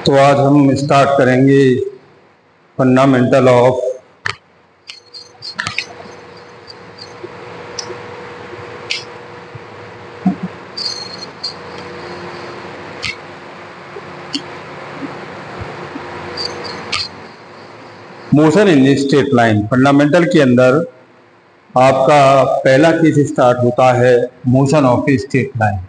तो आज हम स्टार्ट करेंगे fundamental of motion in straight line. Fundamental के अंदर आपका पहला केस स्टार्ट होता है motion of a straight line.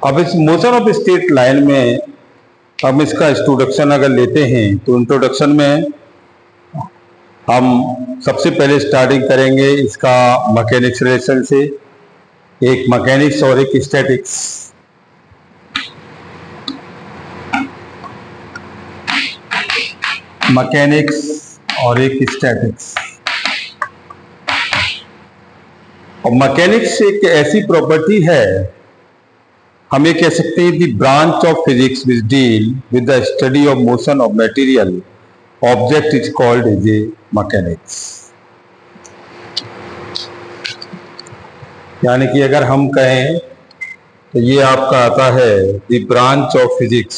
अब इस मोशन ऑफ स्ट्रेट लाइन में हम इसका इंट्रोडक्शन अगर लेते हैं तो इंट्रोडक्शन में हम सबसे पहले स्टार्टिंग करेंगे इसका मैकेनिक्स रिलेशन से। एक मैकेनिक्स और एक स्टैटिक्स। मैकेनिक्स और एक स्टैटिक्स। और मैकेनिक्स एक ऐसी प्रॉपर्टी है, हम ये कह सकते हैं the branch of physics which deal with the study of motion of material object is called as a mechanics. यानी कि अगर हम कहें तो ये आपका आता है the branch of physics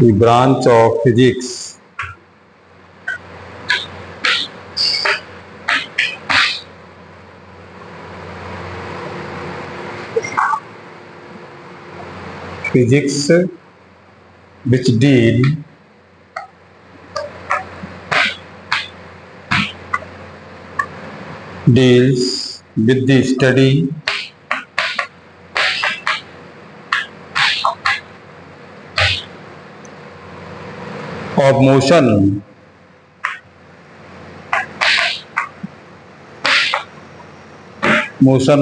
the branch of physics physics which deals with the study of motion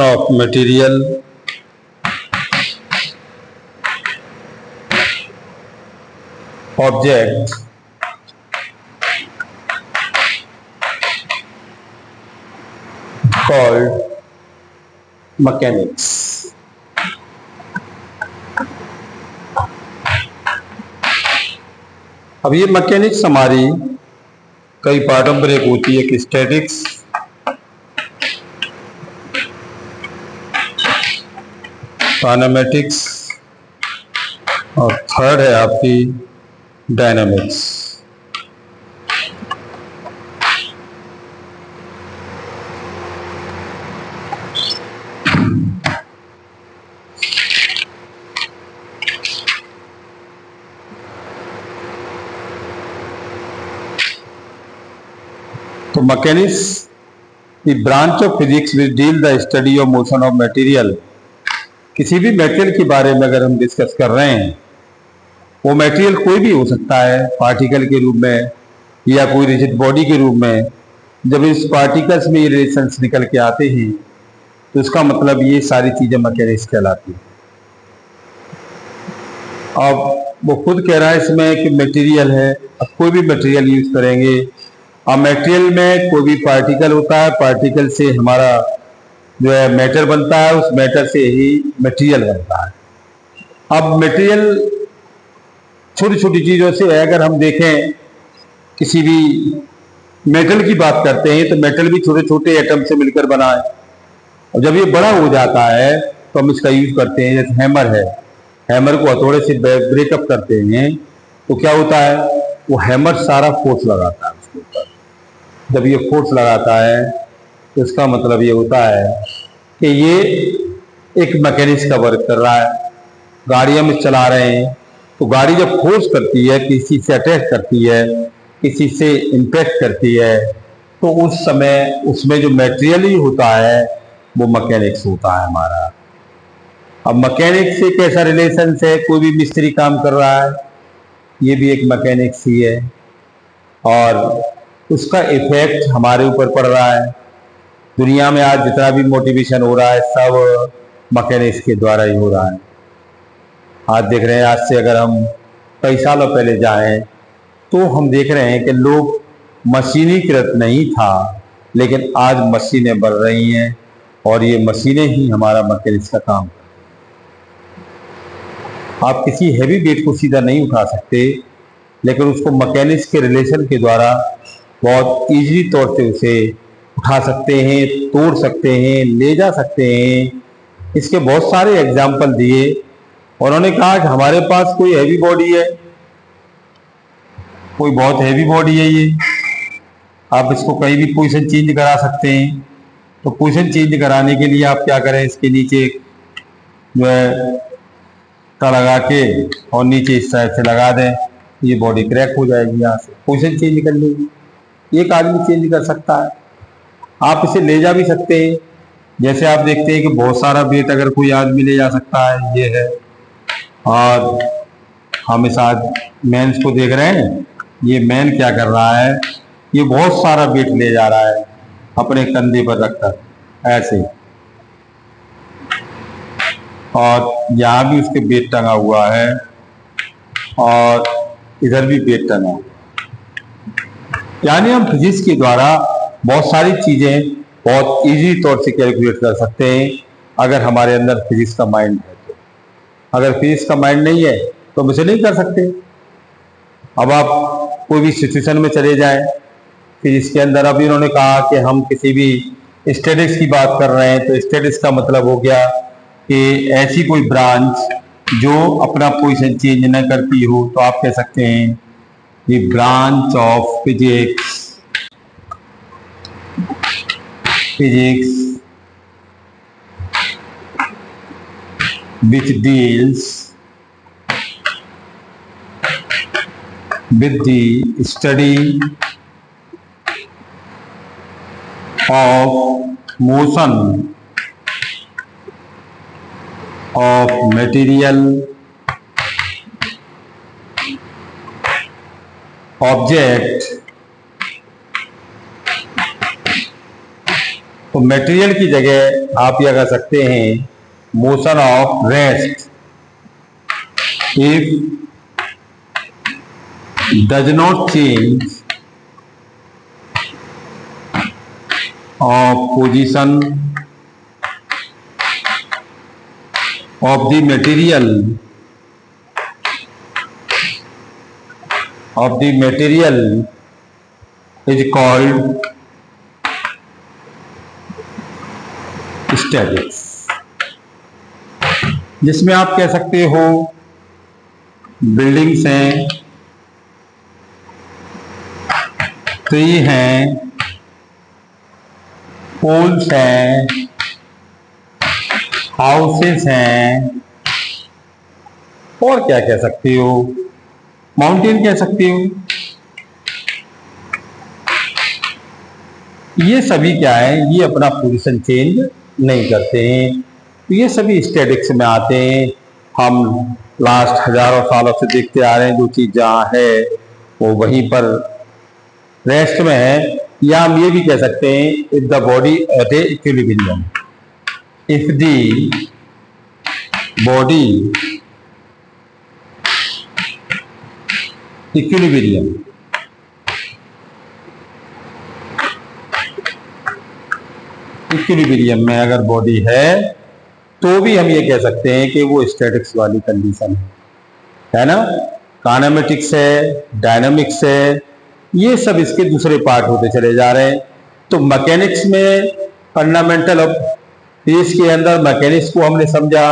of material object called mechanics। अब ये मैकेनिक्स हमारी कई पार्टों पर एक होती है कि स्टैटिक्स, काइनेमेटिक्स और थर्ड है आपकी डायनामिक्स। तो mechanics the branch of physics which deal the study of motion of material. किसी भी मटेरियल के बारे में अगर हम डिस्कस कर रहे हैं, वो मटेरियल कोई भी हो सकता है, पार्टिकल के रूप में या कोई रिजिड बॉडी के रूप में। जब इस पार्टिकल्स में ये रिलेशंस निकल के आते हैं तो इसका मतलब ये सारी चीजें मैकेनिक्स कहलाती हैं। अब वो खुद कह रहा है इसमें कि मटेरियल है। अब कोई भी मटेरियल यूज करेंगे, अब मटेरियल में कोई भी पार्टिकल होता है, पार्टिकल से हमारा जो है मैटर बनता है, उस मैटर से ही मटेरियल बनता है। अब मटेरियल छोटी छोटी चीजों से है। अगर हम देखें किसी भी मेटल की बात करते हैं तो मेटल भी छोटे छोटे एटम से मिलकर बना है, और जब ये बड़ा हो जाता है तो हम इसका यूज करते हैं। जैसे हैमर है, हैमर को हथौड़े से ब्रेकअप करते हैं तो क्या होता है, वो हैमर सारा फोर्स लगाता है उसके ऊपर। जब ये फोर्स लगाता है तो इसका मतलब ये होता है कि ये एक मैकेनिक्स का वर्क कर रहा है। गाड़ी हम चला रहे हैं तो गाड़ी जब फोर्स करती है, किसी से अटैक करती है, किसी से इम्पैक्ट करती है, तो उस समय उसमें जो मटेरियल ही होता है वो मैकेनिक्स होता है हमारा। अब मैकेनिक्स से कैसा रिलेशन है, कोई भी मिस्त्री काम कर रहा है, ये भी एक मैकेनिक्स ही है, और उसका इफेक्ट हमारे ऊपर पड़ रहा है। दुनिया में आज जितना भी मोटिवेशन हो रहा है सब मैकेनिक्स के द्वारा ही हो रहा है। आज देख रहे हैं, आज से अगर हम कई सालों पहले जाएं तो हम देख रहे हैं कि लोग मशीनीकृत नहीं था, लेकिन आज मशीनें बढ़ रही हैं और ये मशीनें ही हमारा मैकेनिक्स का काम। आप किसी हैवी वेट को सीधा नहीं उठा सकते, लेकिन उसको मैकेनिक्स के रिलेशन के द्वारा बहुत इजी तौर से उसे उठा सकते हैं, तोड़ सकते हैं, ले जा सकते हैं। इसके बहुत सारे एग्जाम्पल दिए। उन्होंने कहा कि हमारे पास कोई हैवी बॉडी है, कोई बहुत हैवी बॉडी है ये, आप इसको कहीं भी पोजीशन चेंज करा सकते हैं। तो पोजीशन चेंज कराने के लिए आप क्या करें, इसके नीचे जो है का लगा के और नीचे इस साइड से लगा दें, ये बॉडी क्रैक हो जाएगी। यहाँ से पोजीशन चेंज कर लेगी, एक आदमी चेंज कर सकता है। आप इसे ले जा भी सकते हैं, जैसे आप देखते हैं कि बहुत सारा वेट अगर कोई आदमी ले जा सकता है, ये है। और हम इस आज मेंस को देख रहे हैं, ये मैन क्या कर रहा है, ये बहुत सारा वेट ले जा रहा है अपने कंधे पर रखकर ऐसे, और यहाँ भी उसके वेट टंगा हुआ है और इधर भी वेट टंगा हुआ है। यानी हम फिजिक्स के द्वारा बहुत सारी चीजें बहुत इजी तौर से कैलकुलेट कर सकते हैं, अगर हमारे अंदर फिजिक्स का माइंड है तो। अगर फिजिक्स का माइंड नहीं है तो हम इसे नहीं कर सकते। अब आप कोई भी सिचुएशन में चले जाएं फिजिक्स के अंदर, अभी उन्होंने कहा कि हम किसी भी स्टैटिक्स की बात कर रहे हैं, तो स्टैटिक्स का मतलब हो गया कि ऐसी कोई ब्रांच जो अपना पोजीशन चेंज न करती हो, तो आप कह सकते हैं ये branch of physics which deals with the study of motion of material, object। तो मटेरियल की जगह आप यह कह सकते हैं motion of rest if does not change of position of the material is called statics. जिसमें आप कह सकते हो बिल्डिंग्स हैं, ट्री हैं, पोल्स हैं, हाउसेस हैं, और क्या कह सकते हो, माउंटेन कह सकते हो। ये सभी क्या है, ये अपना पोजीशन चेंज नहीं करते हैं, तो ये सभी स्टैटिक्स में आते हैं। हम लास्ट हजारों सालों से देखते आ रहे हैं, जो चीज जहाँ है वो वहीं पर रेस्ट में है। या हम ये भी कह सकते हैं if the body at A equilibrium, if the body equilibrium. Equilibrium में अगर बॉडी है तो भी हम ये कह सकते हैं कि वो स्टैटिक्स वाली कंडीशन है ना। काइनेमेटिक्स है, डायनामिक्स है, ये सब इसके दूसरे पार्ट होते चले जा रहे हैं। तो मैकेनिक्स में फंडामेंटल ऑफ फिजिक्स के अंदर मैकेनिक्स को हमने समझा,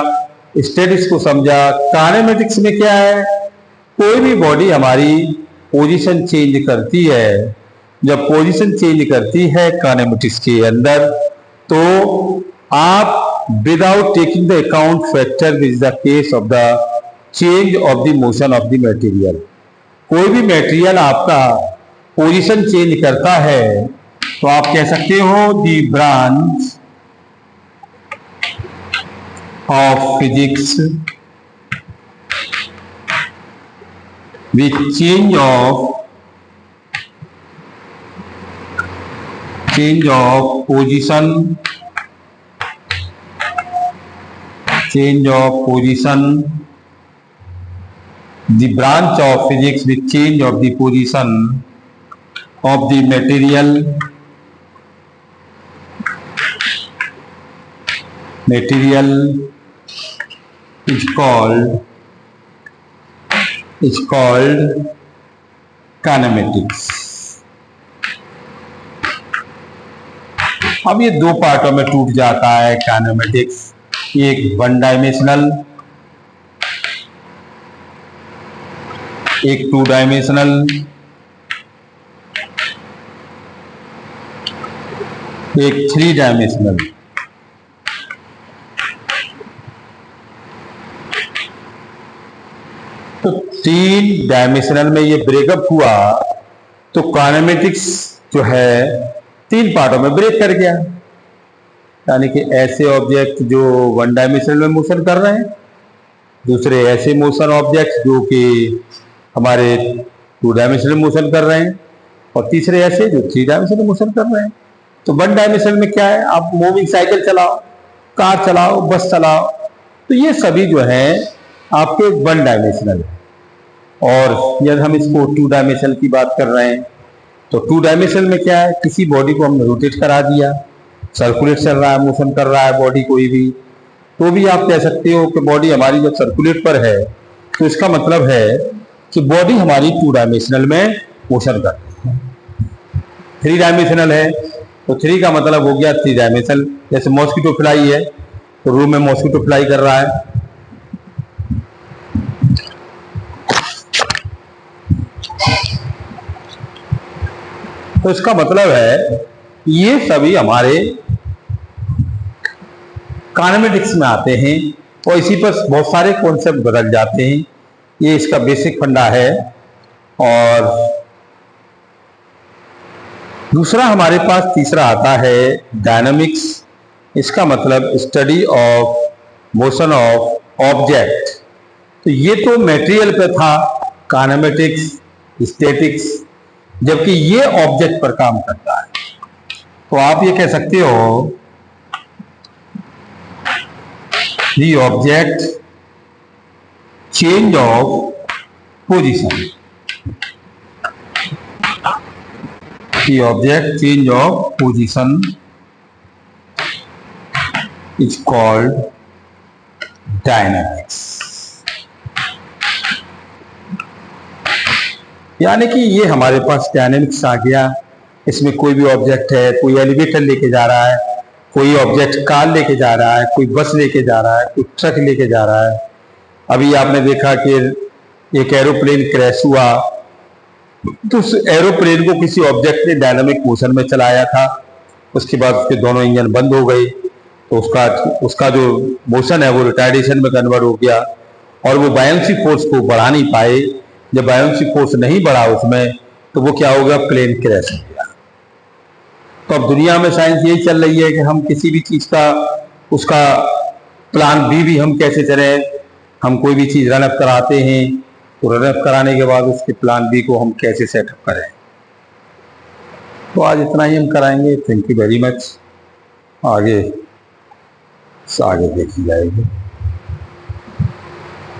स्टैटिक्स को समझा। काइनेमेटिक्स में क्या है, कोई भी बॉडी हमारी पोजीशन चेंज करती है, जब पोजीशन चेंज करती है काइनेमेटिक्स के अंदर, तो आप without taking the account factor which is the case of the change of the motion of the material, कोई भी मटेरियल आपका पोजीशन चेंज करता है तो आप कह सकते हो the branch of physics which change of position the branch of physics with change of the position of the material is called kinematics। अब ये दो पार्टों में टूट जाता है काइनेमेटिक्स, एक वन डायमेंशनल, एक टू डायमेंशनल, एक थ्री डायमेंशनल। तो तीन डायमेंशनल में ये ब्रेकअप हुआ तो काइनेमेटिक्स जो है तीन पार्टों में ब्रेक कर गया, यानी कि ऐसे ऑब्जेक्ट जो वन डायमेंशनल में मोशन कर रहे हैं, दूसरे ऐसे मोशन ऑब्जेक्ट जो कि हमारे टू डायमेंशनल मोशन कर रहे हैं, और तीसरे ऐसे जो थ्री डायमेंशनल मोशन कर रहे हैं। तो वन डायमेंशनल में क्या है, आप मूविंग साइकिल चलाओ, कार चलाओ, बस चलाओ, तो ये सभी जो है आपके वन डायमेंशनल है। और यदि हम इसको टू डायमेंशनल की बात कर रहे हैं तो टू डायमेंशनल में क्या है, किसी बॉडी को हमने रोटेट करा दिया, सर्कुलेट चल रहा है, मोशन कर रहा है बॉडी कोई भी, तो भी आप कह सकते हो कि बॉडी हमारी जब सर्कुलेट पर है तो इसका मतलब है कि बॉडी हमारी टू डायमेंशनल में मोशन कर रही है। थ्री डायमेंशनल है तो थ्री का मतलब हो गया थ्री डायमेंशनल, जैसे मॉस्किटो फ्लाई है तो रूम में मॉस्किटो फ्लाई कर रहा है। तो इसका मतलब है ये सभी हमारे काइनेमेटिक्स में आते हैं और इसी पर बहुत सारे कॉन्सेप्ट बदल जाते हैं। ये इसका बेसिक फंडा है। और दूसरा हमारे पास तीसरा आता है डायनामिक्स। इसका मतलब study of motion of object. तो ये तो मटेरियल पे था, काइनेमेटिक्स, स्टैटिक्स, जबकि ये ऑब्जेक्ट पर काम करता है। तो आप ये कह सकते हो the object change of position, the object change of position is called dynamics। यानी कि ये हमारे पास डायनेमिक्स आ गया। इसमें कोई भी ऑब्जेक्ट है, कोई एलिवेटर लेके जा रहा है, कोई ऑब्जेक्ट कार लेके जा रहा है, कोई बस लेके जा रहा है, कोई ट्रक लेके जा रहा है। अभी आपने देखा कि एक एरोप्लेन क्रैश हुआ तो उस एरोप्लेन को किसी ऑब्जेक्ट ने डायनामिक मोशन में चलाया था, उसके बाद उसके दोनों इंजन बंद हो गए तो उसका जो मोशन है वो रिटार्डेशन में कन्वर्ट हो गया और वो बायोंसी फोर्स को बढ़ा नहीं पाए। जब बायोंसी फोर्स नहीं बढ़ा उसमें तो वो क्या हो गया, प्लेन क्रैश हो गया। तो अब दुनिया में साइंस यही चल रही है कि हम किसी भी चीज का उसका प्लान भी हम कैसे चलें। हम कोई भी चीज रनअप कराते हैं तो रनअप कराने के बाद उसके प्लान बी को हम कैसे सेटअप करें। तो आज इतना ही हम कराएंगे। Thank you very much. आगे देखी जाएगी।